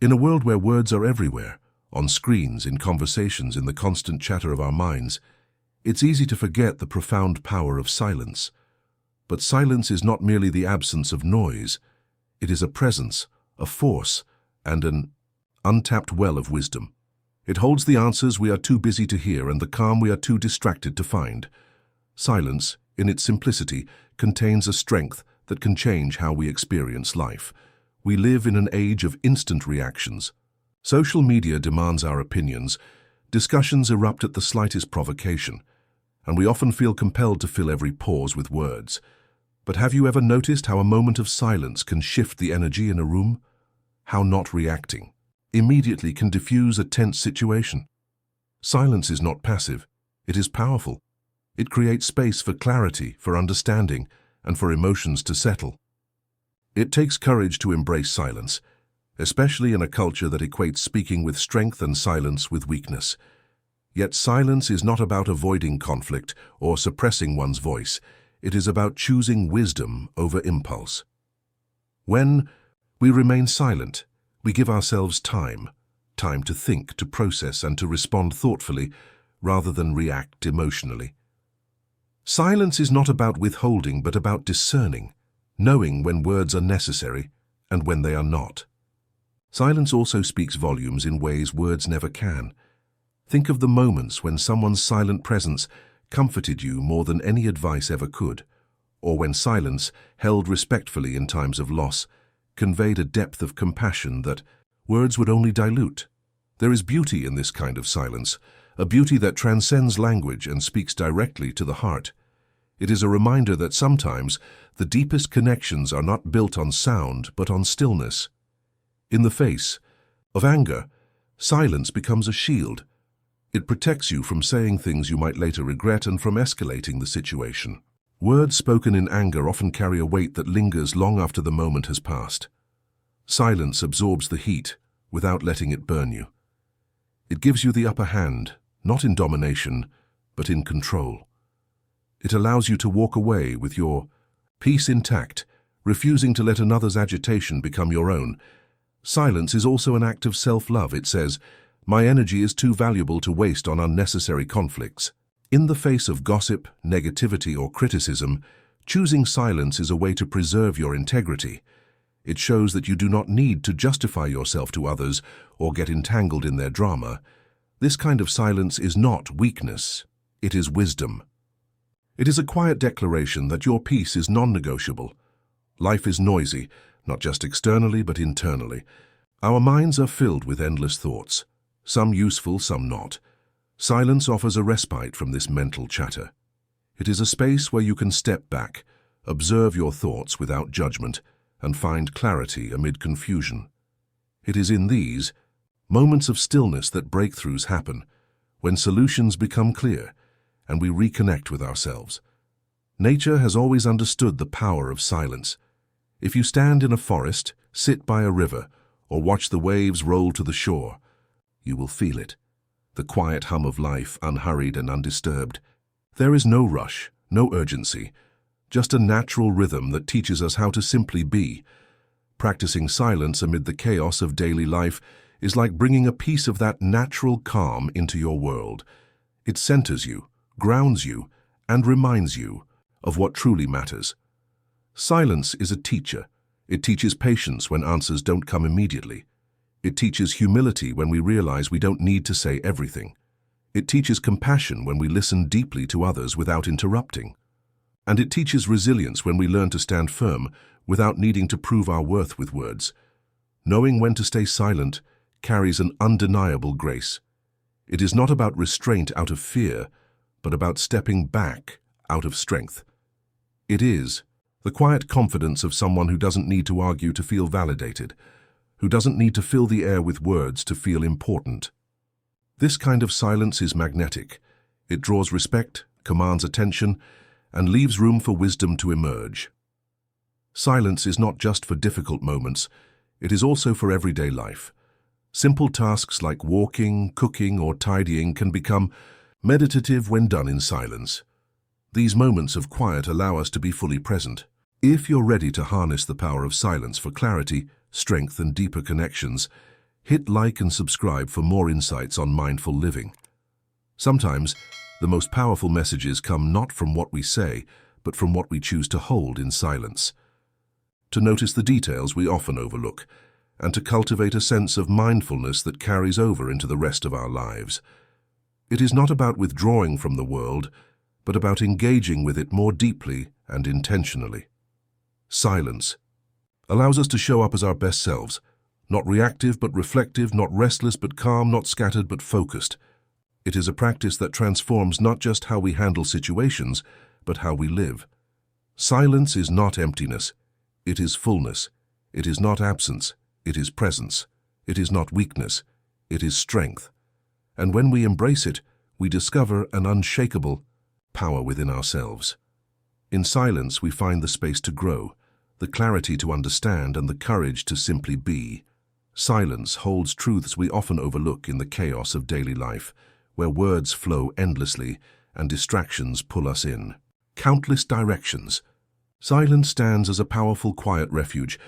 In a world where words are everywhere, on screens, in conversations, in the constant chatter of our minds, it's easy to forget the profound power of silence. But silence is not merely the absence of noise. It is a presence, a force, and an untapped well of wisdom. It holds the answers we are too busy to hear and the calm we are too distracted to find. Silence, in its simplicity, contains a strength that can change how we experience life. We live in an age of instant reactions. Social media demands our opinions. Discussions erupt at the slightest provocation, and we often feel compelled to fill every pause with words. But have you ever noticed how a moment of silence can shift the energy in a room? How not reacting immediately can diffuse a tense situation? Silence is not passive. It is powerful. It creates space for clarity, for understanding, and for emotions to settle. It takes courage to embrace silence, especially in a culture that equates speaking with strength and silence with weakness. Yet silence is not about avoiding conflict or suppressing one's voice. It is about choosing wisdom over impulse. When we remain silent, we give ourselves time to think, to process, and to respond thoughtfully rather than react emotionally. Silence is not about withholding, but about discerning, knowing when words are necessary and when they are not. Silence also speaks volumes in ways words never can. Think of the moments when someone's silent presence comforted you more than any advice ever could, or when silence, held respectfully in times of loss, conveyed a depth of compassion that words would only dilute. There is beauty in this kind of silence, a beauty that transcends language and speaks directly to the heart. It is a reminder that sometimes the deepest connections are not built on sound but on stillness. In the face of anger, silence becomes a shield. It protects you from saying things you might later regret and from escalating the situation. Words spoken in anger often carry a weight that lingers long after the moment has passed. Silence absorbs the heat without letting it burn you. It gives you the upper hand, not in domination, but in control. It allows you to walk away with your peace intact, refusing to let another's agitation become your own. Silence is also an act of self-love. It says, "My energy is too valuable to waste on unnecessary conflicts." In the face of gossip, negativity, or criticism, choosing silence is a way to preserve your integrity. It shows that you do not need to justify yourself to others or get entangled in their drama. This kind of silence is not weakness, it is wisdom. It is a quiet declaration that your peace is non-negotiable. Life is noisy, not just externally but internally. Our minds are filled with endless thoughts, some useful, some not. Silence offers a respite from this mental chatter. It is a space where you can step back, observe your thoughts without judgment, and find clarity amid confusion. It is in these moments of stillness that breakthroughs happen, when solutions become clear and we reconnect with ourselves. Nature has always understood the power of silence. If you stand in a forest, sit by a river, or watch the waves roll to the shore, you will feel it. The quiet hum of life, unhurried and undisturbed. There is no rush, no urgency, just a natural rhythm that teaches us how to simply be. Practicing silence amid the chaos of daily life is like bringing a piece of that natural calm into your world. It centers you, grounds you, and reminds you of what truly matters. Silence is a teacher. It teaches patience when answers don't come immediately. It teaches humility when we realize we don't need to say everything. It teaches compassion when we listen deeply to others without interrupting. And it teaches resilience when we learn to stand firm without needing to prove our worth with words. Knowing when to stay silent carries an undeniable grace. It is not about restraint out of fear, but about stepping back out of strength. It is the quiet confidence of someone who doesn't need to argue to feel validated, who doesn't need to fill the air with words to feel important. This kind of silence is magnetic. It draws respect, commands attention, and leaves room for wisdom to emerge. Silence is not just for difficult moments, it is also for everyday life. Simple tasks like walking, cooking, or tidying can become meditative when done in silence. These moments of quiet allow us to be fully present. If you're ready to harness the power of silence for clarity, strength, and deeper connections, Hit like and subscribe for more insights on mindful living. Sometimes, the most powerful messages come not from what we say, but from what we choose to hold in silence. To notice the details we often overlook, and to cultivate a sense of mindfulness that carries over into the rest of our lives. It is not about withdrawing from the world, but about engaging with it more deeply and intentionally. Silence allows us to show up as our best selves, not reactive but reflective, not restless but calm, not scattered but focused. It is a practice that transforms not just how we handle situations, but how we live. Silence is not emptiness. It is fullness. It is not absence. It is presence. It is not weakness. It is strength. And when we embrace it, we discover an unshakable power within ourselves. In silence, we find the space to grow, the clarity to understand, and the courage to simply be. Silence holds truths we often overlook in the chaos of daily life, where words flow endlessly and distractions pull us in countless directions. Silence stands as a powerful, quiet refuge,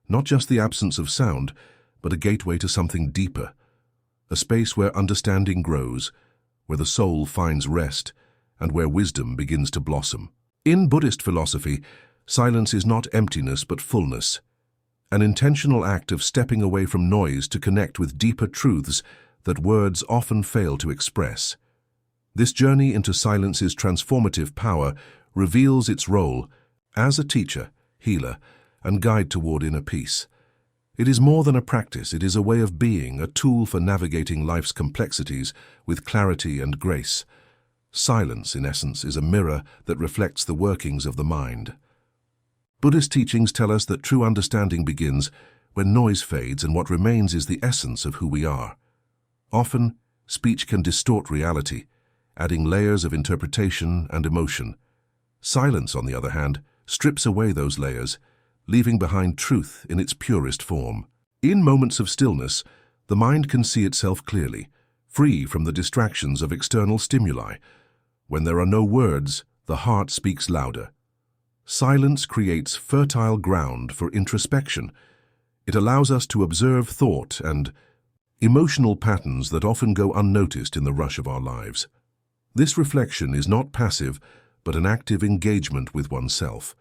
not just the absence of sound, but a gateway to something deeper, a space where understanding grows, where the soul finds rest, and where wisdom begins to blossom. In Buddhist philosophy, silence is not emptiness but fullness, an intentional act of stepping away from noise to connect with deeper truths that words often fail to express. This journey into silence's transformative power reveals its role as a teacher, healer, and guide toward inner peace. It is more than a practice, it is a way of being, a tool for navigating life's complexities with clarity and grace. Silence, in essence, is a mirror that reflects the workings of the mind. Buddhist teachings tell us that true understanding begins when noise fades and what remains is the essence of who we are. Often, speech can distort reality, adding layers of interpretation and emotion. Silence, on the other hand, strips away those layers, leaving behind truth in its purest form. In moments of stillness, the mind can see itself clearly, free from the distractions of external stimuli. When there are no words, the heart speaks louder. Silence creates fertile ground for introspection. It allows us to observe thought and emotional patterns that often go unnoticed in the rush of our lives. This reflection is not passive, but an active engagement with oneself.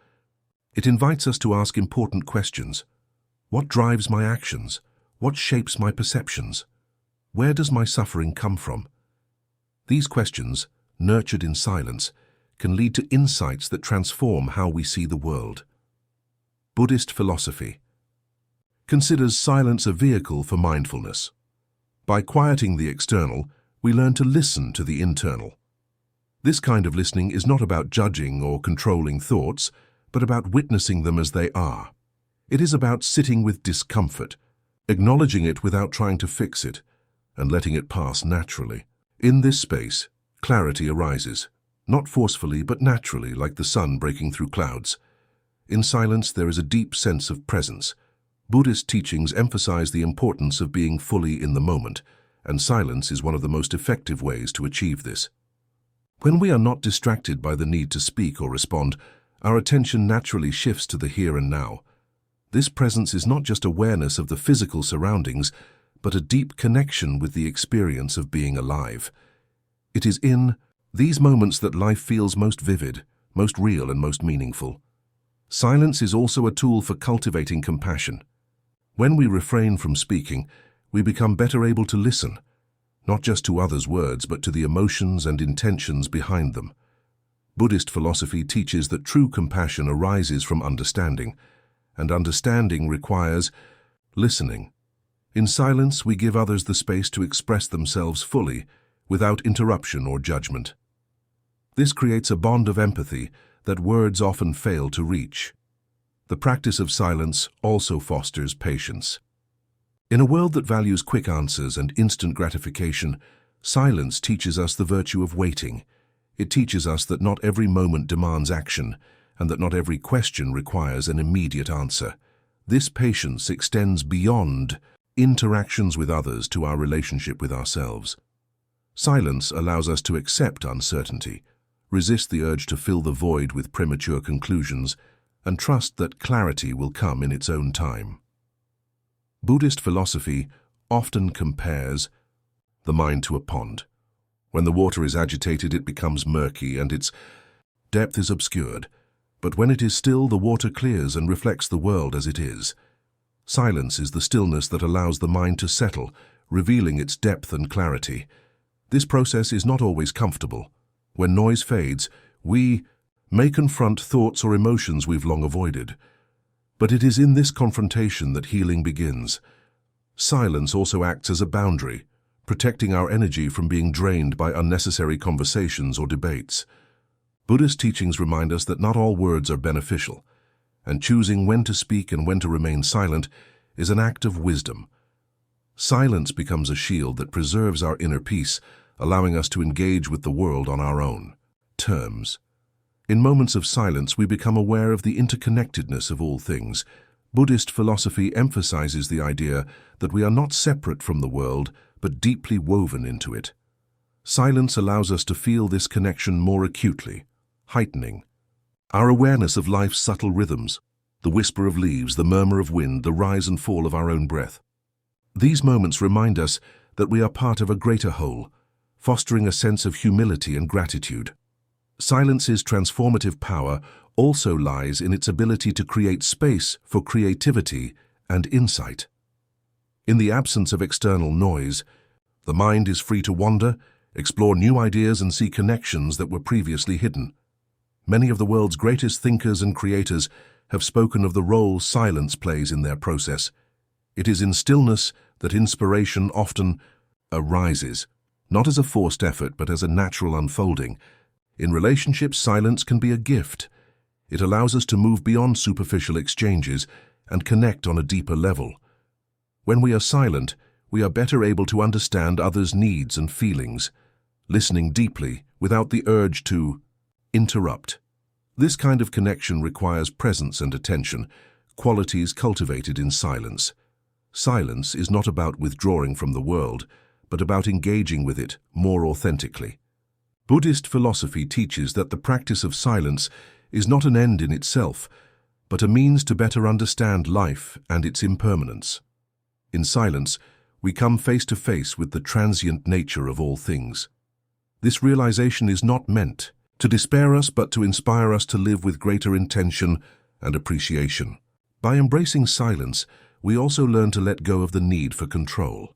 It invites us to ask important questions. What drives my actions? What shapes my perceptions? Where does my suffering come from? These questions, nurtured in silence, can lead to insights that transform how we see the world. Buddhist philosophy considers silence a vehicle for mindfulness. By quieting the external, we learn to listen to the internal. This kind of listening is not about judging or controlling thoughts, but about witnessing them as they are. It is about sitting with discomfort, acknowledging it without trying to fix it, and letting it pass naturally. In this space, clarity arises, not forcefully but naturally, like the sun breaking through clouds. In silence, there is a deep sense of presence. Buddhist teachings emphasize the importance of being fully in the moment, and silence is one of the most effective ways to achieve this. When we are not distracted by the need to speak or respond, our attention naturally shifts to the here and now. This presence is not just awareness of the physical surroundings, but a deep connection with the experience of being alive. It is in these moments that life feels most vivid, most real, and most meaningful. Silence is also a tool for cultivating compassion. When we refrain from speaking, we become better able to listen, not just to others' words, but to the emotions and intentions behind them. Buddhist philosophy teaches that true compassion arises from understanding, and understanding requires listening. In silence, we give others the space to express themselves fully, without interruption or judgment. This creates a bond of empathy that words often fail to reach. The practice of silence also fosters patience. In a world that values quick answers and instant gratification, silence teaches us the virtue of waiting. It teaches us that not every moment demands action, and that not every question requires an immediate answer. This patience extends beyond interactions with others to our relationship with ourselves. Silence allows us to accept uncertainty, resist the urge to fill the void with premature conclusions, and trust that clarity will come in its own time. Buddhist philosophy often compares the mind to a pond. When the water is agitated, it becomes murky and its depth is obscured. But when it is still, the water clears and reflects the world as it is. Silence is the stillness that allows the mind to settle, revealing its depth and clarity. This process is not always comfortable. When noise fades, we may confront thoughts or emotions we've long avoided. But it is in this confrontation that healing begins. Silence also acts as a boundary, protecting our energy from being drained by unnecessary conversations or debates. Buddhist teachings remind us that not all words are beneficial, and choosing when to speak and when to remain silent is an act of wisdom. Silence becomes a shield that preserves our inner peace, allowing us to engage with the world on our own terms. In moments of silence, we become aware of the interconnectedness of all things. Buddhist philosophy emphasizes the idea that we are not separate from the world, but deeply woven into it. Silence allows us to feel this connection more acutely, heightening our awareness of life's subtle rhythms, the whisper of leaves, the murmur of wind, the rise and fall of our own breath. These moments remind us that we are part of a greater whole, fostering a sense of humility and gratitude. Silence's transformative power also lies in its ability to create space for creativity and insight. In the absence of external noise, the mind is free to wander, explore new ideas and see connections that were previously hidden. Many of the world's greatest thinkers and creators have spoken of the role silence plays in their process. It is in stillness that inspiration often arises, not as a forced effort but as a natural unfolding. In relationships, silence can be a gift. It allows us to move beyond superficial exchanges and connect on a deeper level. When we are silent, we are better able to understand others' needs and feelings, listening deeply without the urge to interrupt. This kind of connection requires presence and attention, qualities cultivated in silence. Silence is not about withdrawing from the world, but about engaging with it more authentically. Buddhist philosophy teaches that the practice of silence is not an end in itself, but a means to better understand life and its impermanence. In silence, we come face to face with the transient nature of all things. This realization is not meant to despair us, but to inspire us to live with greater intention and appreciation. By embracing silence, we also learn to let go of the need for control.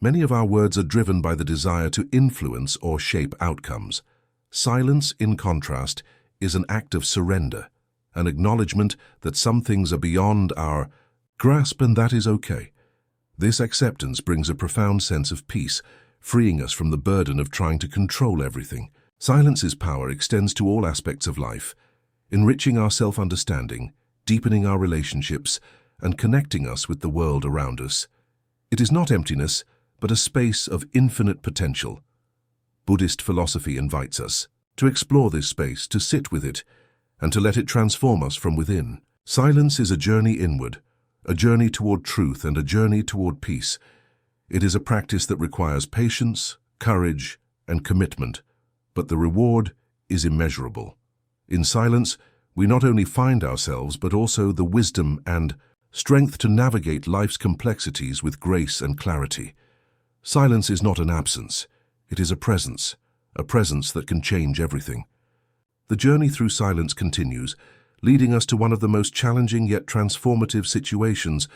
Many of our words are driven by the desire to influence or shape outcomes. Silence, in contrast, is an act of surrender, an acknowledgement that some things are beyond our grasp, and that is okay. This acceptance brings a profound sense of peace, freeing us from the burden of trying to control everything. Silence's power extends to all aspects of life, enriching our self-understanding, deepening our relationships, and connecting us with the world around us. It is not emptiness, but a space of infinite potential. Buddhist philosophy invites us to explore this space, to sit with it, and to let it transform us from within. Silence is a journey inward, a journey toward truth and a journey toward peace. It is a practice that requires patience, courage, and commitment, but the reward is immeasurable. In silence, we not only find ourselves, but also the wisdom and strength to navigate life's complexities with grace and clarity. Silence is not an absence, it is a presence that can change everything. The journey through silence continues, leading us to one of the most challenging yet transformative situations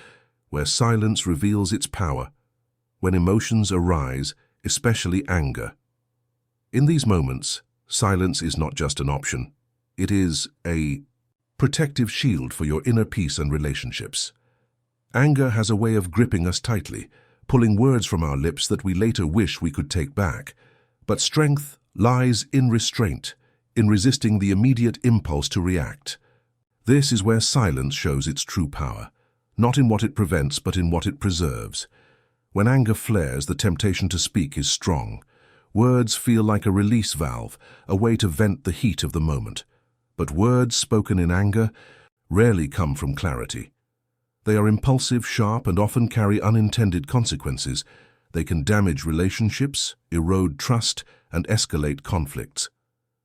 where silence reveals its power, when emotions arise, especially anger. In these moments, silence is not just an option. It is a protective shield for your inner peace and relationships. Anger has a way of gripping us tightly, pulling words from our lips that we later wish we could take back. But strength lies in restraint, in resisting the immediate impulse to react. This is where silence shows its true power, not in what it prevents, but in what it preserves. When anger flares, the temptation to speak is strong. Words feel like a release valve, a way to vent the heat of the moment. But words spoken in anger rarely come from clarity. They are impulsive, sharp, and often carry unintended consequences. They can damage relationships, erode trust, and escalate conflicts.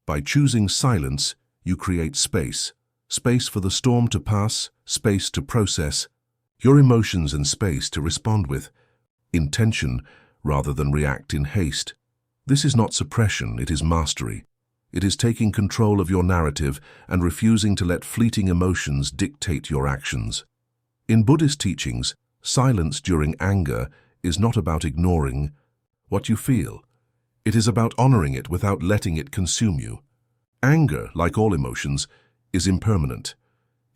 By choosing silence, you create space. Space for the storm to pass, space to process your emotions, and space to respond with. intention, rather than react in haste. This is not suppression, it is mastery. It is taking control of your narrative and refusing to let fleeting emotions dictate your actions. In Buddhist teachings, silence during anger is not about ignoring what you feel. It is about honoring it without letting it consume you. Anger, like all emotions, is impermanent.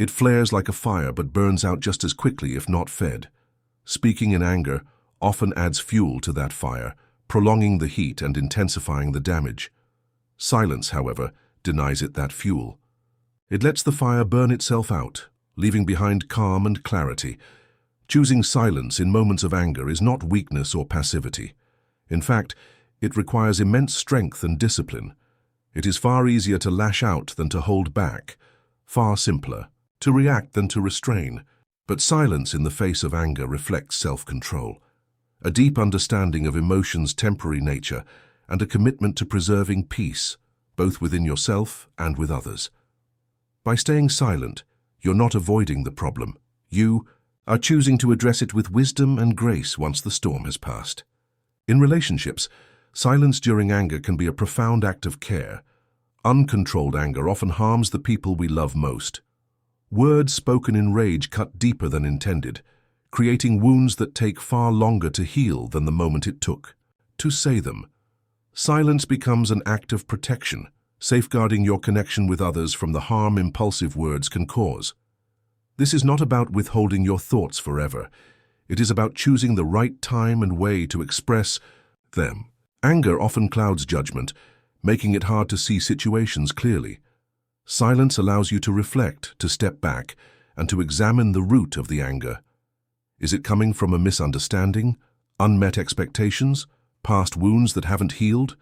It flares like a fire but burns out just as quickly if not fed. Speaking in anger often adds fuel to that fire, prolonging the heat and intensifying the damage. Silence, however, denies it that fuel. It lets the fire burn itself out, leaving behind calm and clarity. Choosing silence in moments of anger is not weakness or passivity. In fact, it requires immense strength and discipline. It is far easier to lash out than to hold back, far simpler to react than to restrain. But silence in the face of anger reflects self-control, a deep understanding of emotions' temporary nature, and a commitment to preserving peace, both within yourself and with others. By staying silent, you're not avoiding the problem. You are choosing to address it with wisdom and grace once the storm has passed. In relationships, silence during anger can be a profound act of care. Uncontrolled anger often harms the people we love most. Words spoken in rage cut deeper than intended, creating wounds that take far longer to heal than the moment it took to say them. Silence becomes an act of protection, safeguarding your connection with others from the harm impulsive words can cause. This is not about withholding your thoughts forever. It is about choosing the right time and way to express them. Anger often clouds judgment, making it hard to see situations clearly. Silence allows you to reflect, to step back, and to examine the root of the anger. Is it coming from a misunderstanding, unmet expectations, past wounds that haven't healed?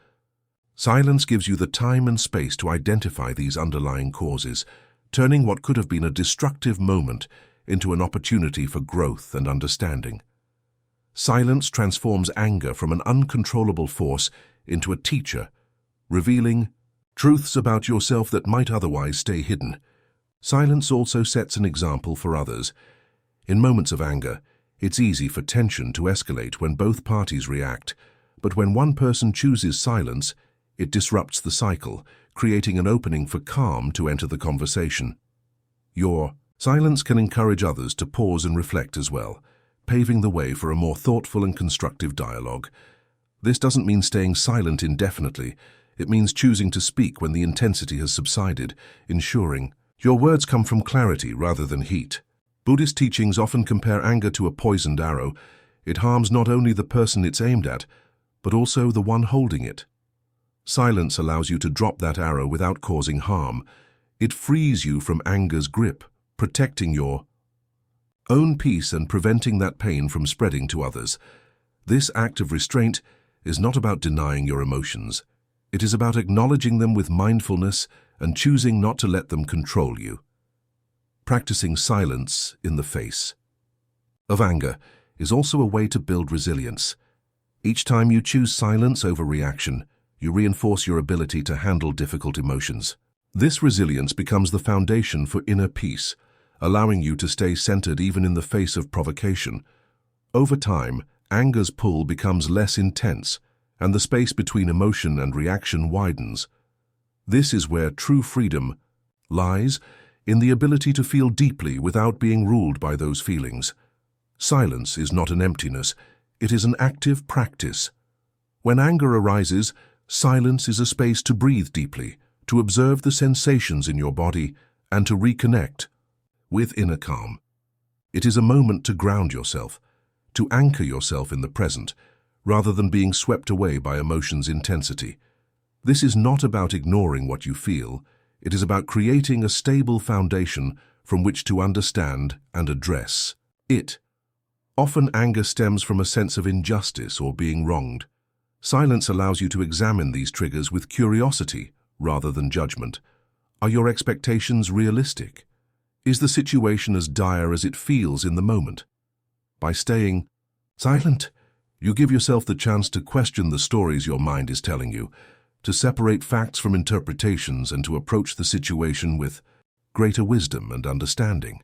Silence gives you the time and space to identify these underlying causes, turning what could have been a destructive moment into an opportunity for growth and understanding. Silence transforms anger from an uncontrollable force into a teacher, revealing truths about yourself that might otherwise stay hidden. Silence also sets an example for others. In moments of anger, it's easy for tension to escalate when both parties react, but when one person chooses silence, it disrupts the cycle, creating an opening for calm to enter the conversation. Your silence can encourage others to pause and reflect as well, paving the way for a more thoughtful and constructive dialogue. This doesn't mean staying silent indefinitely. It means choosing to speak when the intensity has subsided, ensuring your words come from clarity rather than heat. Buddhist teachings often compare anger to a poisoned arrow. It harms not only the person it's aimed at, but also the one holding it. Silence allows you to drop that arrow without causing harm. It frees you from anger's grip, protecting your own peace and preventing that pain from spreading to others. This act of restraint is not about denying your emotions. It is about acknowledging them with mindfulness and choosing not to let them control you. Practicing silence in the face of anger is also a way to build resilience. Each time you choose silence over reaction, you reinforce your ability to handle difficult emotions. This resilience becomes the foundation for inner peace, allowing you to stay centered even in the face of provocation. Over time, anger's pull becomes less intense, and the space between emotion and reaction widens. This is where true freedom lies, in the ability to feel deeply without being ruled by those feelings. Silence is not an emptiness, it is an active practice. When anger arises, silence is a space to breathe deeply, to observe the sensations in your body, and to reconnect with inner calm. It is a moment to ground yourself, to anchor yourself in the present, rather than being swept away by emotion's intensity. This is not about ignoring what you feel, it is about creating a stable foundation from which to understand and address it. Often anger stems from a sense of injustice or being wronged. Silence allows you to examine these triggers with curiosity rather than judgment. Are your expectations realistic? Is the situation as dire as it feels in the moment? By staying silent, you give yourself the chance to question the stories your mind is telling you, to separate facts from interpretations, and to approach the situation with greater wisdom and understanding.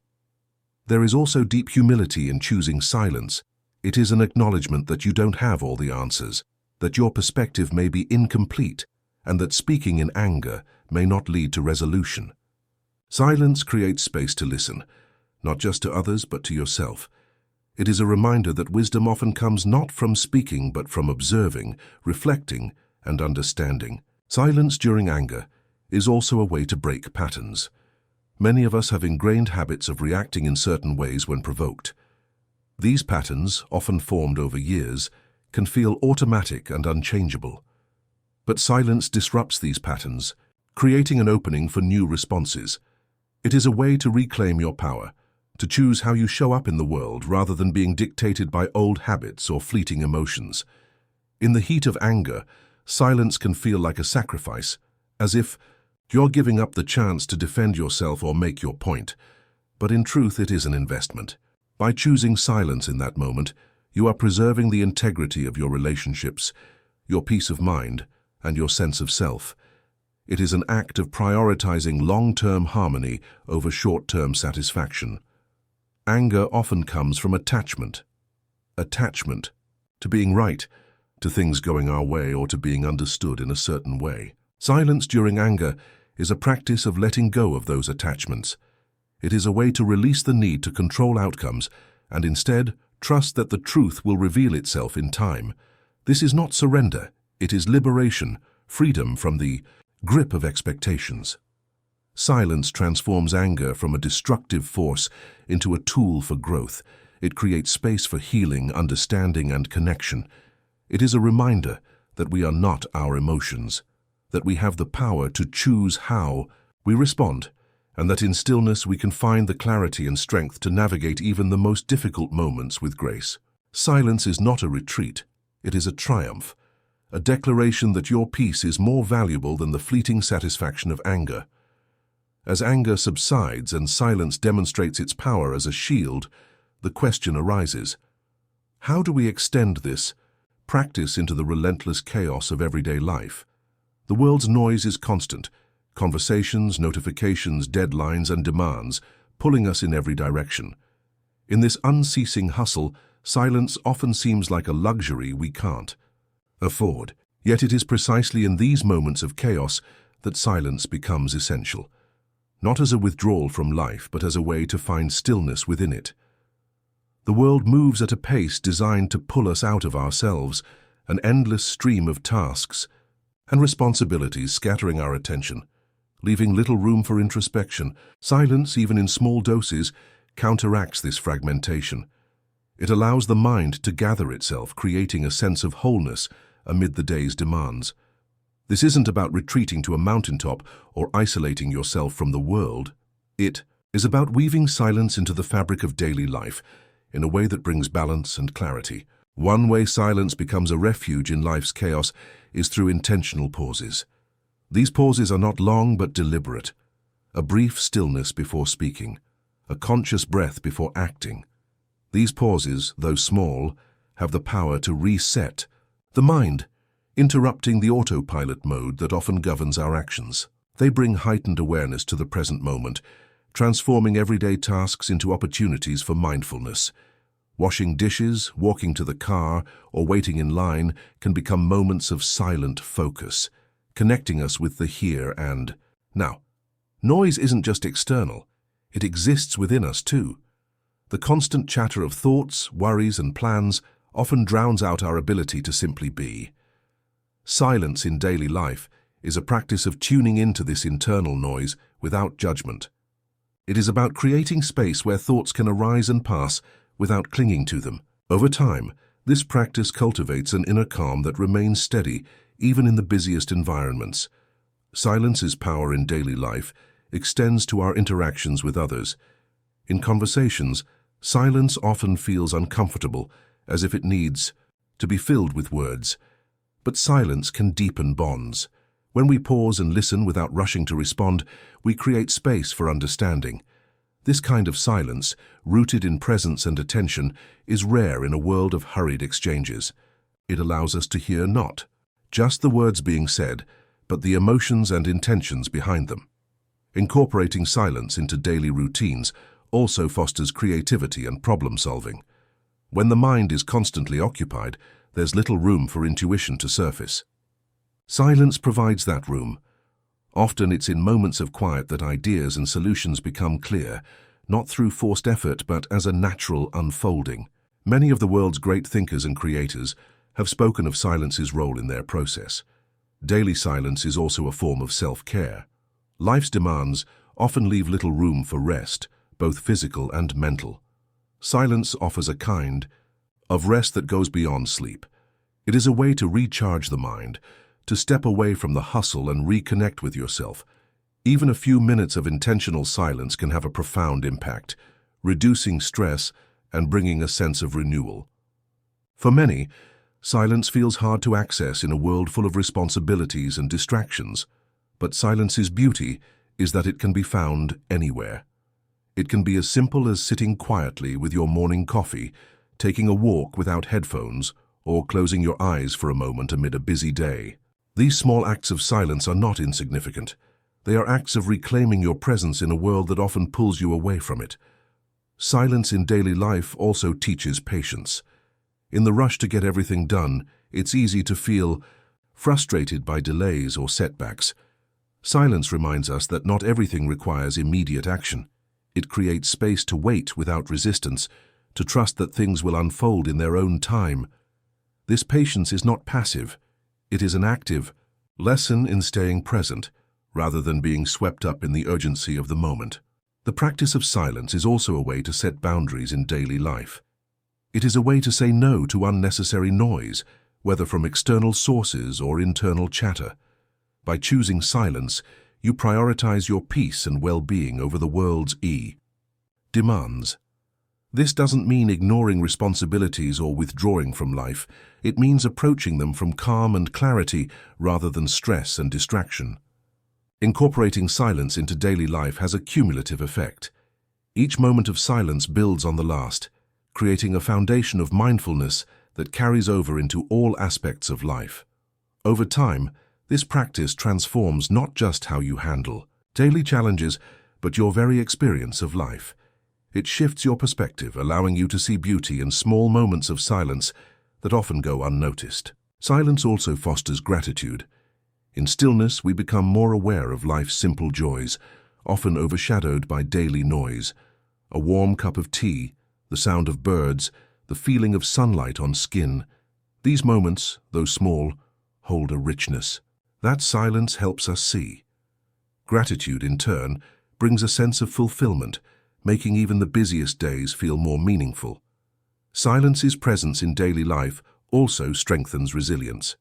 There is also deep humility in choosing silence. It is an acknowledgement that you don't have all the answers, that your perspective may be incomplete, and that speaking in anger may not lead to resolution. Silence creates space to listen, not just to others but to yourself. It is a reminder that wisdom often comes not from speaking but from observing, reflecting, and understanding. Silence during anger is also a way to break patterns. Many of us have ingrained habits of reacting in certain ways when provoked. These patterns, often formed over years, can feel automatic and unchangeable. But silence disrupts these patterns, creating an opening for new responses. It is a way to reclaim your power, to choose how you show up in the world rather than being dictated by old habits or fleeting emotions. In the heat of anger, silence can feel like a sacrifice, as if you're giving up the chance to defend yourself or make your point. But in truth, it is an investment. By choosing silence in that moment, you are preserving the integrity of your relationships, your peace of mind, and your sense of self. It is an act of prioritizing long-term harmony over short-term satisfaction. Anger often comes from attachment. Attachment to being right, to things going our way, or to being understood in a certain way. Silence during anger is a practice of letting go of those attachments. It is a way to release the need to control outcomes and instead trust that the truth will reveal itself in time. This is not surrender, it is liberation, freedom from the grip of expectations. Silence transforms anger from a destructive force into a tool for growth. It creates space for healing, understanding, and connection. It is a reminder that we are not our emotions, that we have the power to choose how we respond, and that in stillness we can find the clarity and strength to navigate even the most difficult moments with grace. Silence is not a retreat, it is a triumph, a declaration that your peace is more valuable than the fleeting satisfaction of anger. As anger subsides and silence demonstrates its power as a shield, the question arises: how do we extend this practice into the relentless chaos of everyday life? The world's noise is constant: conversations, notifications, deadlines, and demands, pulling us in every direction. In this unceasing hustle, silence often seems like a luxury we can't afford. Yet it is precisely in these moments of chaos that silence becomes essential. Not as a withdrawal from life, but as a way to find stillness within it. The world moves at a pace designed to pull us out of ourselves, an endless stream of tasks and responsibilities scattering our attention, leaving little room for introspection. Silence, even in small doses, counteracts this fragmentation. It allows the mind to gather itself, creating a sense of wholeness amid the day's demands. This isn't about retreating to a mountaintop or isolating yourself from the world. It is about weaving silence into the fabric of daily life in a way that brings balance and clarity. One way silence becomes a refuge in life's chaos is through intentional pauses. These pauses are not long but deliberate. A brief stillness before speaking, a conscious breath before acting. These pauses, though small, have the power to reset the mind, interrupting the autopilot mode that often governs our actions. They bring heightened awareness to the present moment, transforming everyday tasks into opportunities for mindfulness. Washing dishes, walking to the car, or waiting in line can become moments of silent focus, connecting us with the here and now. Noise isn't just external, it exists within us too. The constant chatter of thoughts, worries, and plans often drowns out our ability to simply be. Silence in daily life is a practice of tuning into this internal noise without judgment. It is about creating space where thoughts can arise and pass without clinging to them. Over time, this practice cultivates an inner calm that remains steady even in the busiest environments. Silence's power in daily life extends to our interactions with others. In conversations, silence often feels uncomfortable, as if it needs to be filled with words. But silence can deepen bonds. When we pause and listen without rushing to respond, we create space for understanding. This kind of silence, rooted in presence and attention, is rare in a world of hurried exchanges. It allows us to hear not just the words being said, but the emotions and intentions behind them. Incorporating silence into daily routines also fosters creativity and problem-solving. When the mind is constantly occupied, there's little room for intuition to surface. Silence provides that room. Often it's in moments of quiet that ideas and solutions become clear, not through forced effort but as a natural unfolding. Many of the world's great thinkers and creators have spoken of silence's role in their process. Daily silence is also a form of self-care. Life's demands often leave little room for rest, both physical and mental. Silence offers a kind of rest that goes beyond sleep. It is a way to recharge the mind, to step away from the hustle and reconnect with yourself. Even a few minutes of intentional silence can have a profound impact, reducing stress and bringing a sense of renewal. For many, silence feels hard to access in a world full of responsibilities and distractions, but silence's beauty is that it can be found anywhere. It can be as simple as sitting quietly with your morning coffee, taking a walk without headphones, or closing your eyes for a moment amid a busy day. These small acts of silence are not insignificant. They are acts of reclaiming your presence in a world that often pulls you away from it. Silence in daily life also teaches patience. In the rush to get everything done, it's easy to feel frustrated by delays or setbacks. Silence reminds us that not everything requires immediate action. It creates space to wait without resistance, to trust that things will unfold in their own time. This patience is not passive. It is an active lesson in staying present, rather than being swept up in the urgency of the moment. The practice of silence is also a way to set boundaries in daily life. It is a way to say no to unnecessary noise, whether from external sources or internal chatter. By choosing silence, you prioritize your peace and well-being over the world's demands. This doesn't mean ignoring responsibilities or withdrawing from life. It means approaching them from calm and clarity rather than stress and distraction. Incorporating silence into daily life has a cumulative effect. Each moment of silence builds on the last, creating a foundation of mindfulness that carries over into all aspects of life. Over time, this practice transforms not just how you handle daily challenges, but your very experience of life. It shifts your perspective, allowing you to see beauty in small moments of silence that often go unnoticed. Silence also fosters gratitude. In stillness, we become more aware of life's simple joys, often overshadowed by daily noise. A warm cup of tea, the sound of birds, the feeling of sunlight on skin. These moments, though small, hold a richness. That silence helps us see. Gratitude, in turn, brings a sense of fulfillment, making even the busiest days feel more meaningful. Silence's presence in daily life also strengthens resilience.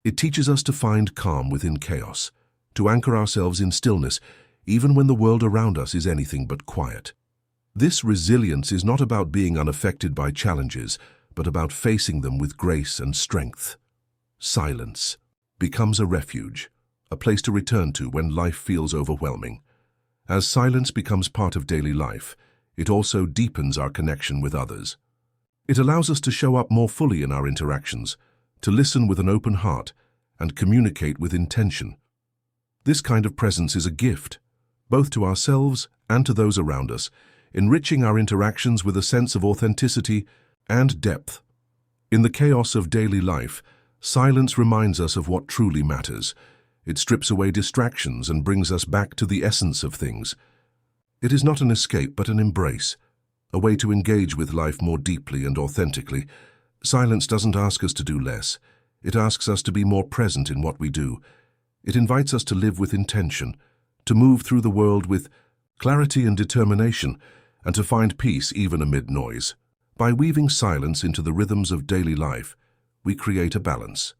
It teaches us to find calm within chaos, to anchor ourselves in stillness, even when the world around us is anything but quiet. This resilience is not about being unaffected by challenges, but about facing them with grace and strength. Silence becomes a refuge, a place to return to when life feels overwhelming. As silence becomes part of daily life, it also deepens our connection with others. It allows us to show up more fully in our interactions, to listen with an open heart, and communicate with intention. This kind of presence is a gift, both to ourselves and to those around us, enriching our interactions with a sense of authenticity and depth. In the chaos of daily life, silence reminds us of what truly matters. It strips away distractions and brings us back to the essence of things. It is not an escape but an embrace, a way to engage with life more deeply and authentically. Silence doesn't ask us to do less. It asks us to be more present in what we do. It invites us to live with intention, to move through the world with clarity and determination, and to find peace even amid noise. By weaving silence into the rhythms of daily life, we create a balance.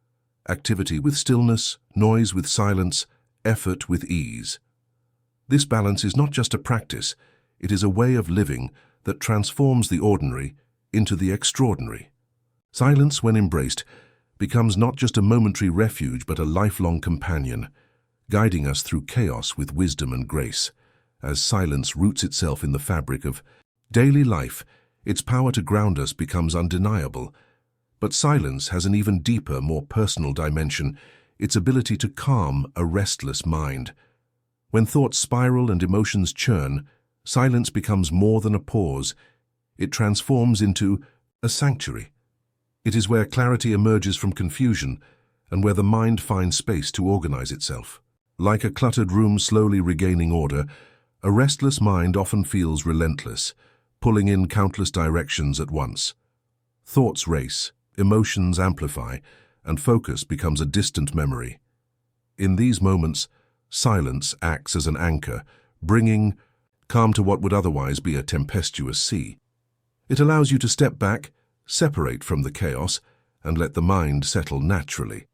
Activity with stillness, noise with silence, effort with ease. This balance is not just a practice, it is a way of living that transforms the ordinary into the extraordinary. Silence, when embraced, becomes not just a momentary refuge but a lifelong companion, guiding us through chaos with wisdom and grace. As silence roots itself in the fabric of daily life, its power to ground us becomes undeniable. But silence has an even deeper, more personal dimension, its ability to calm a restless mind. When thoughts spiral and emotions churn, silence becomes more than a pause. It transforms into a sanctuary. It is where clarity emerges from confusion and where the mind finds space to organize itself. Like a cluttered room slowly regaining order, a restless mind often feels relentless, pulling in countless directions at once. Thoughts race, emotions amplify, and focus becomes a distant memory. In these moments, silence acts as an anchor, bringing calm to what would otherwise be a tempestuous sea. It allows you to step back, separate from the chaos, and let the mind settle naturally.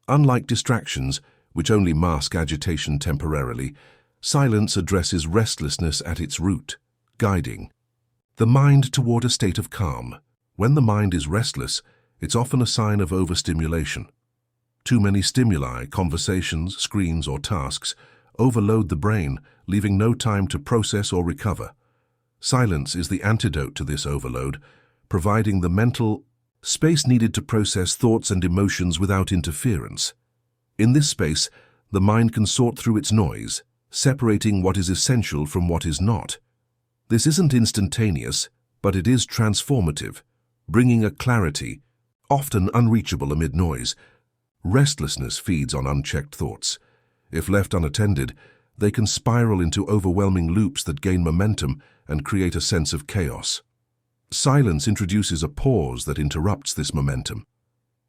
Unlike distractions, which only mask agitation temporarily, silence addresses restlessness at its root, guiding the mind toward a state of calm. When the mind is restless, it's often a sign of overstimulation. Too many stimuli, conversations, screens, or tasks overload the brain, leaving no time to process or recover. Silence is the antidote to this overload, providing the mental space needed to process thoughts and emotions without interference. In this space, the mind can sort through its noise, separating what is essential from what is not. This isn't instantaneous, but it is transformative, bringing a clarity, often unreachable amid noise. Restlessness feeds on unchecked thoughts. If left unattended, they can spiral into overwhelming loops that gain momentum and create a sense of chaos. Silence introduces a pause that interrupts this momentum.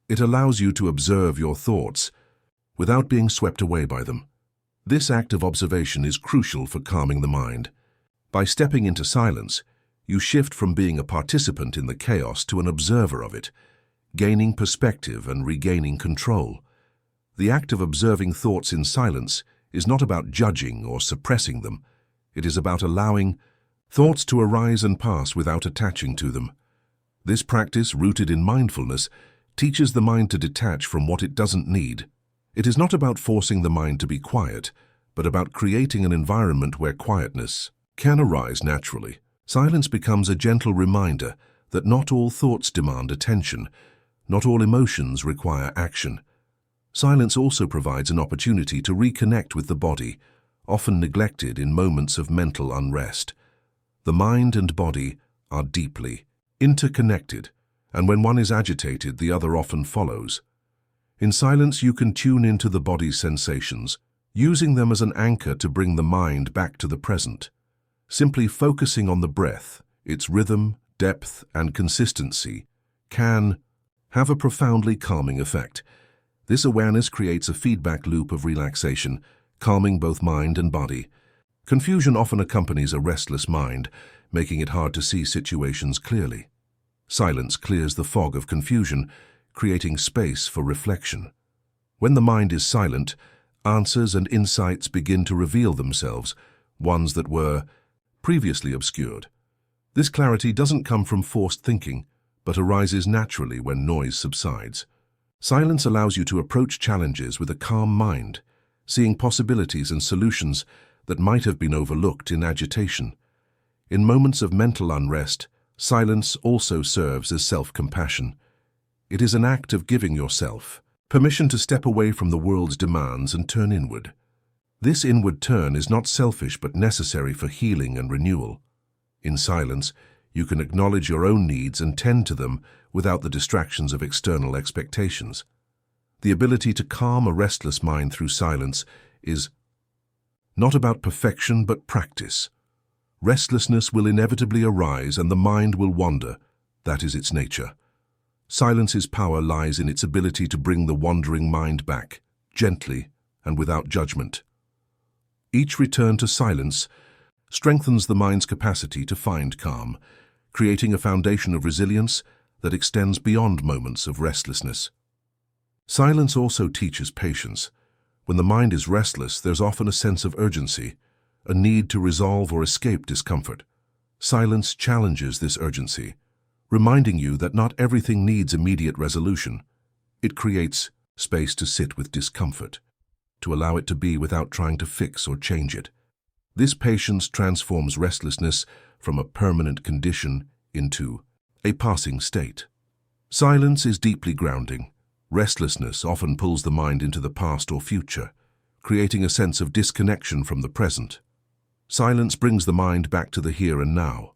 It allows you to observe your thoughts without being swept away by them. This act of observation is crucial for calming the mind. By stepping into silence, you shift from being a participant in the chaos to an observer of it, gaining perspective and regaining control. The act of observing thoughts in silence is not about judging or suppressing them. It is about allowing thoughts to arise and pass without attaching to them. This practice, rooted in mindfulness, teaches the mind to detach from what it doesn't need. It is not about forcing the mind to be quiet, but about creating an environment where quietness can arise naturally. Silence becomes a gentle reminder that not all thoughts demand attention, not all emotions require action. Silence also provides an opportunity to reconnect with the body, often neglected in moments of mental unrest. The mind and body are deeply interconnected, and when one is agitated, the other often follows. In silence, you can tune into the body's sensations, using them as an anchor to bring the mind back to the present. Simply focusing on the breath, its rhythm, depth, and consistency can have a profoundly calming effect. This awareness creates a feedback loop of relaxation, calming both mind and body. Confusion often accompanies a restless mind, making it hard to see situations clearly. Silence clears the fog of confusion, creating space for reflection. When the mind is silent, answers and insights begin to reveal themselves, ones that were previously obscured. This clarity doesn't come from forced thinking, but arises naturally when noise subsides. Silence allows you to approach challenges with a calm mind, seeing possibilities and solutions that might have been overlooked in agitation. In moments of mental unrest, silence also serves as self-compassion. It is an act of giving yourself permission to step away from the world's demands and turn inward. This inward turn is not selfish but necessary for healing and renewal. In silence, you can acknowledge your own needs and tend to them without the distractions of external expectations. The ability to calm a restless mind through silence is not about perfection but practice. Restlessness will inevitably arise and the mind will wander. That is its nature. Silence's power lies in its ability to bring the wandering mind back, gently and without judgment. Each return to silence strengthens the mind's capacity to find calm, creating a foundation of resilience that extends beyond moments of restlessness. Silence also teaches patience. When the mind is restless, there's often a sense of urgency, a need to resolve or escape discomfort. Silence challenges this urgency, reminding you that not everything needs immediate resolution. It creates space to sit with discomfort, to allow it to be without trying to fix or change it. This patience transforms restlessness from a permanent condition into a passing state. Silence is deeply grounding. Restlessness often pulls the mind into the past or future, creating a sense of disconnection from the present. Silence brings the mind back to the here and now,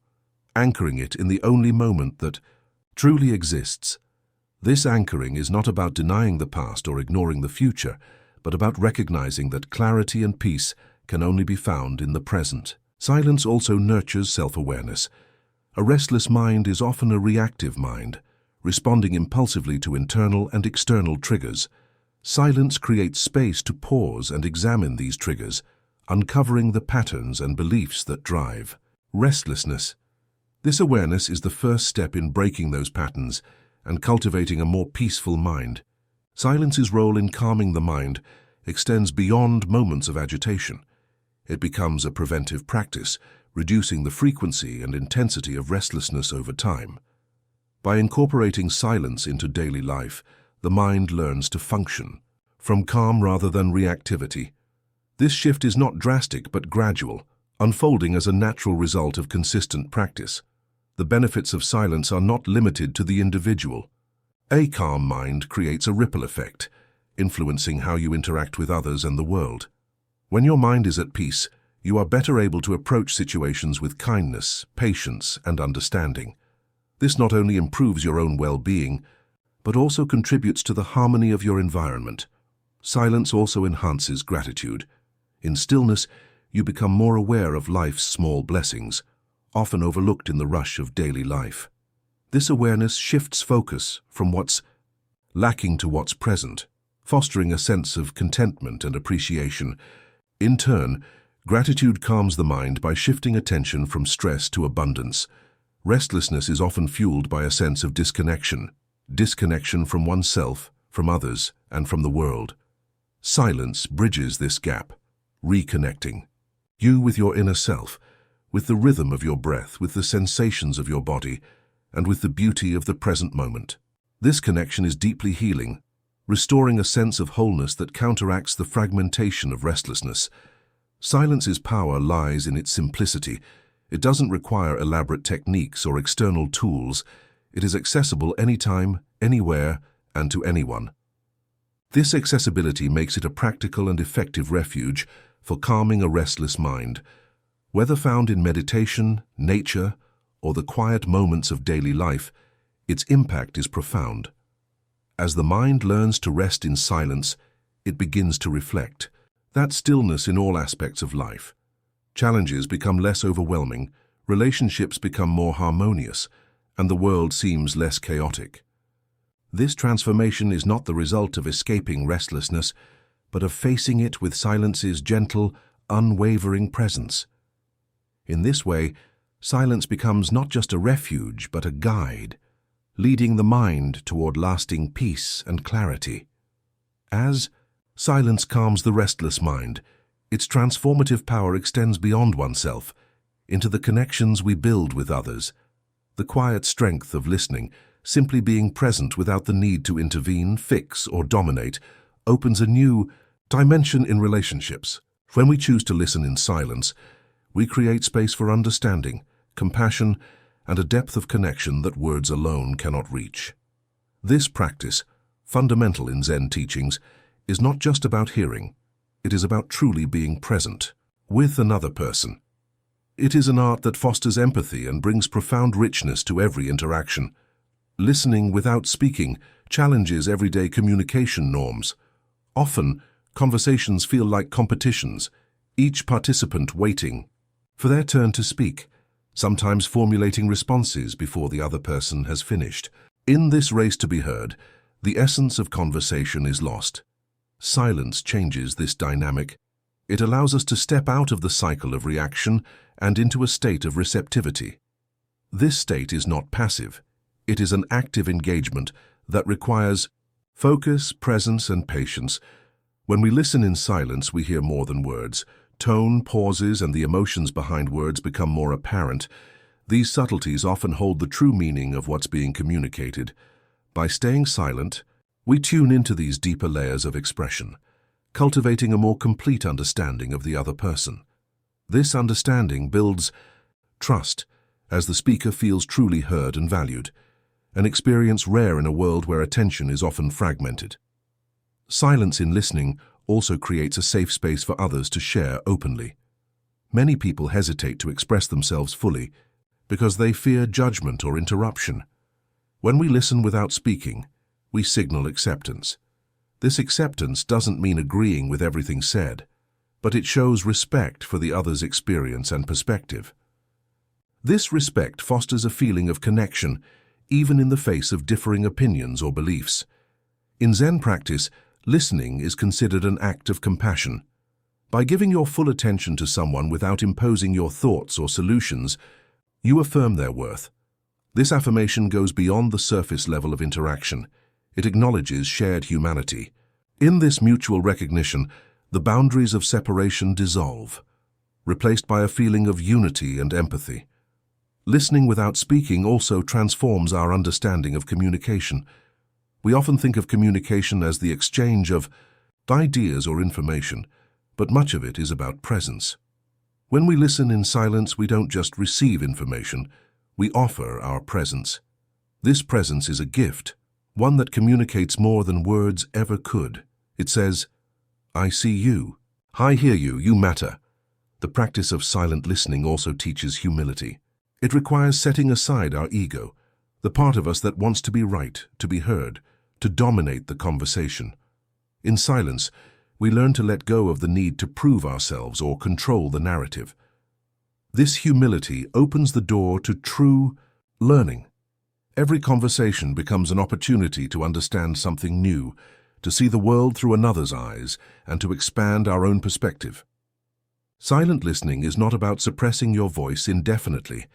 anchoring it in the only moment that truly exists. This anchoring is not about denying the past or ignoring the future, but about recognizing that clarity and peace can only be found in the present. Silence also nurtures self-awareness. A restless mind is often a reactive mind, responding impulsively to internal and external triggers. Silence creates space to pause and examine these triggers, uncovering the patterns and beliefs that drive restlessness. This awareness is the first step in breaking those patterns and cultivating a more peaceful mind. Silence's role in calming the mind extends beyond moments of agitation. It becomes a preventive practice, reducing the frequency and intensity of restlessness over time. By incorporating silence into daily life, the mind learns to function from calm rather than reactivity. This shift is not drastic but gradual, unfolding as a natural result of consistent practice. The benefits of silence are not limited to the individual. A calm mind creates a ripple effect, influencing how you interact with others and the world. When your mind is at peace, you are better able to approach situations with kindness, patience, and understanding. This not only improves your own well-being, but also contributes to the harmony of your environment. Silence also enhances gratitude. In stillness, you become more aware of life's small blessings, often overlooked in the rush of daily life. This awareness shifts focus from what's lacking to what's present, fostering a sense of contentment and appreciation. In turn, gratitude calms the mind by shifting attention from stress to abundance. Restlessness is often fueled by a sense of disconnection from oneself, from others, and from the world. Silence bridges this gap, reconnecting you with your inner self, with the rhythm of your breath, with the sensations of your body, and with the beauty of the present moment. This connection is deeply healing, restoring a sense of wholeness that counteracts the fragmentation of restlessness. Silence's power lies in its simplicity. It doesn't require elaborate techniques or external tools. It is accessible anytime, anywhere, and to anyone. This accessibility makes it a practical and effective refuge for calming a restless mind. Whether found in meditation, nature, or the quiet moments of daily life, its impact is profound. As the mind learns to rest in silence, it begins to reflect. That stillness in all aspects of life. Challenges become less overwhelming, relationships become more harmonious, and the world seems less chaotic. This transformation is not the result of escaping restlessness, but of facing it with silence's gentle, unwavering presence. In this way, silence becomes not just a refuge, but a guide, leading the mind toward lasting peace and clarity. As silence calms the restless mind, its transformative power extends beyond oneself, into the connections we build with others. The quiet strength of listening, simply being present without the need to intervene, fix, or dominate, opens a new dimension in relationships. When we choose to listen in silence, we create space for understanding, compassion, and a depth of connection that words alone cannot reach. This practice, fundamental in Zen teachings, is not just about hearing. It is about truly being present with another person. It is an art that fosters empathy and brings profound richness to every interaction. Listening without speaking challenges everyday communication norms. Often, conversations feel like competitions, each participant waiting for their turn to speak, sometimes formulating responses before the other person has finished. In this race to be heard, the essence of conversation is lost. Silence changes this dynamic. It allows us to step out of the cycle of reaction and into a state of receptivity. This state is not passive. It is an active engagement that requires focus, presence, and patience. When we listen in silence, we hear more than words. Tone, pauses, and the emotions behind words become more apparent. These subtleties often hold the true meaning of what's being communicated. By staying silent, we tune into these deeper layers of expression, cultivating a more complete understanding of the other person. This understanding builds trust, as the speaker feels truly heard and valued, an experience rare in a world where attention is often fragmented. Silence in listening also creates a safe space for others to share openly. Many people hesitate to express themselves fully because they fear judgment or interruption. When we listen without speaking, we signal acceptance. This acceptance doesn't mean agreeing with everything said, but it shows respect for the other's experience and perspective. This respect fosters a feeling of connection, even in the face of differing opinions or beliefs. In Zen practice, listening is considered an act of compassion. By giving your full attention to someone without imposing your thoughts or solutions, you affirm their worth. This affirmation goes beyond the surface level of interaction. It acknowledges shared humanity. In this mutual recognition, the boundaries of separation dissolve, replaced by a feeling of unity and empathy. Listening without speaking also transforms our understanding of communication. We often think of communication as the exchange of ideas or information, but much of it is about presence. When we listen in silence, we don't just receive information, we offer our presence. This presence is a gift, one that communicates more than words ever could. It says, "I see you. I hear you. You matter." The practice of silent listening also teaches humility. It requires setting aside our ego, the part of us that wants to be right, to be heard, to dominate the conversation. In silence, we learn to let go of the need to prove ourselves or control the narrative. This humility opens the door to true learning. Every conversation becomes an opportunity to understand something new, to see the world through another's eyes, and to expand our own perspective. Silent listening is not about suppressing your voice indefinitely.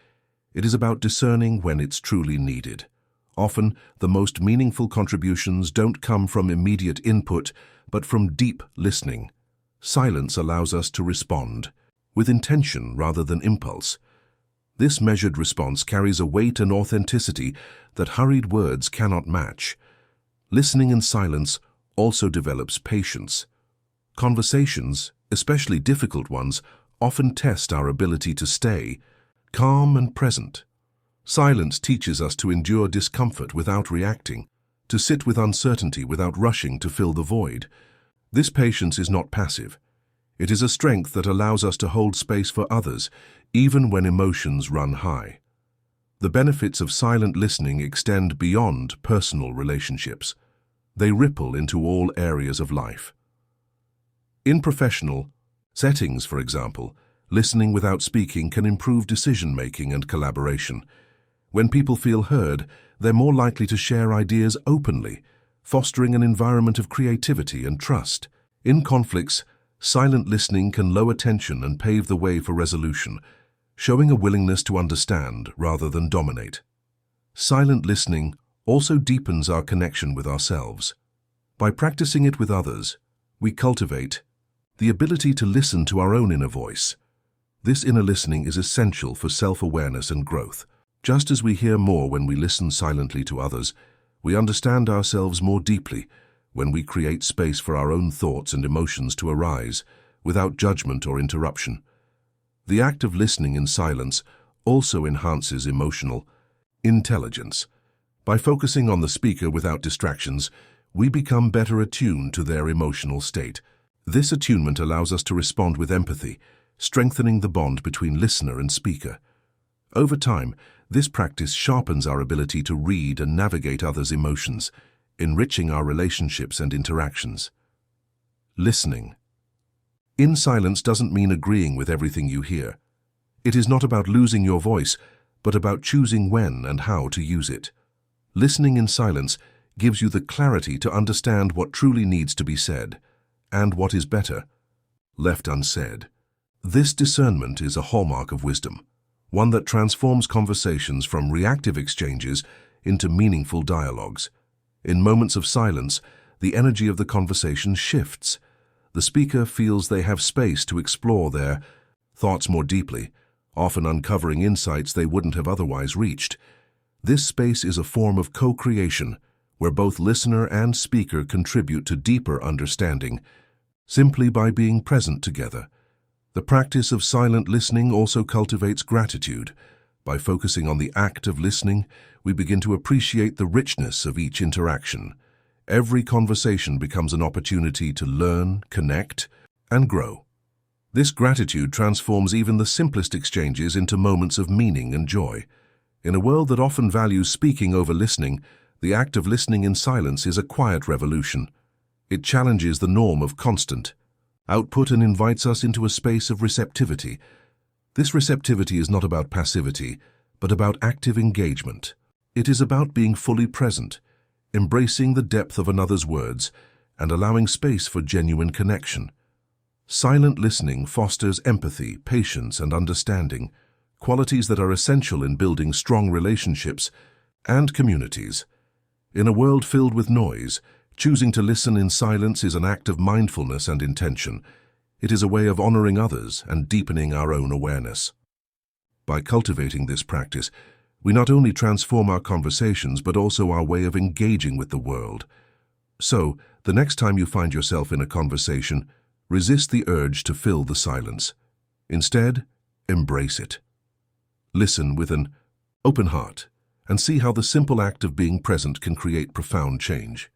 It is about discerning when it's truly needed. Often, the most meaningful contributions don't come from immediate input, but from deep listening. Silence allows us to respond, with intention rather than impulse. This measured response carries a weight and authenticity that hurried words cannot match. Listening in silence also develops patience. Conversations, especially difficult ones, often test our ability to stay calm and present. Silence teaches us to endure discomfort without reacting, to sit with uncertainty without rushing to fill the void. This patience is not passive. It is a strength that allows us to hold space for others, even when emotions run high. The benefits of silent listening extend beyond personal relationships. They ripple into all areas of life. In professional settings, for example, listening without speaking can improve decision-making and collaboration. When people feel heard, they're more likely to share ideas openly, fostering an environment of creativity and trust. In conflicts, silent listening can lower tension and pave the way for resolution, showing a willingness to understand rather than dominate. Silent listening also deepens our connection with ourselves. By practicing it with others, we cultivate the ability to listen to our own inner voice. This inner listening is essential for self-awareness and growth. Just as we hear more when we listen silently to others, we understand ourselves more deeply when we create space for our own thoughts and emotions to arise, without judgment or interruption. The act of listening in silence also enhances emotional intelligence. By focusing on the speaker without distractions, we become better attuned to their emotional state. This attunement allows us to respond with empathy, strengthening the bond between listener and speaker. Over time, this practice sharpens our ability to read and navigate others' emotions, enriching our relationships and interactions. Listening in silence doesn't mean agreeing with everything you hear. It is not about losing your voice, but about choosing when and how to use it. Listening in silence gives you the clarity to understand what truly needs to be said, and what is better left unsaid. This discernment is a hallmark of wisdom, one that transforms conversations from reactive exchanges into meaningful dialogues. In moments of silence, the energy of the conversation shifts. The speaker feels they have space to explore their thoughts more deeply, often uncovering insights they wouldn't have otherwise reached. This space is a form of co-creation, where both listener and speaker contribute to deeper understanding, simply by being present together. The practice of silent listening also cultivates gratitude. By focusing on the act of listening, we begin to appreciate the richness of each interaction. Every conversation becomes an opportunity to learn, connect, and grow. This gratitude transforms even the simplest exchanges into moments of meaning and joy. In a world that often values speaking over listening, the act of listening in silence is a quiet revolution. It challenges the norm of constant output and invites us into a space of receptivity. This receptivity is not about passivity, but about active engagement. It is about being fully present, embracing the depth of another's words, and allowing space for genuine connection. Silent listening fosters empathy, patience, and understanding, qualities that are essential in building strong relationships and communities. In a world filled with noise, choosing to listen in silence is an act of mindfulness and intention. It is a way of honoring others and deepening our own awareness. By cultivating this practice, we not only transform our conversations but also our way of engaging with the world. So, the next time you find yourself in a conversation, resist the urge to fill the silence. Instead, embrace it. Listen with an open heart and see how the simple act of being present can create profound change.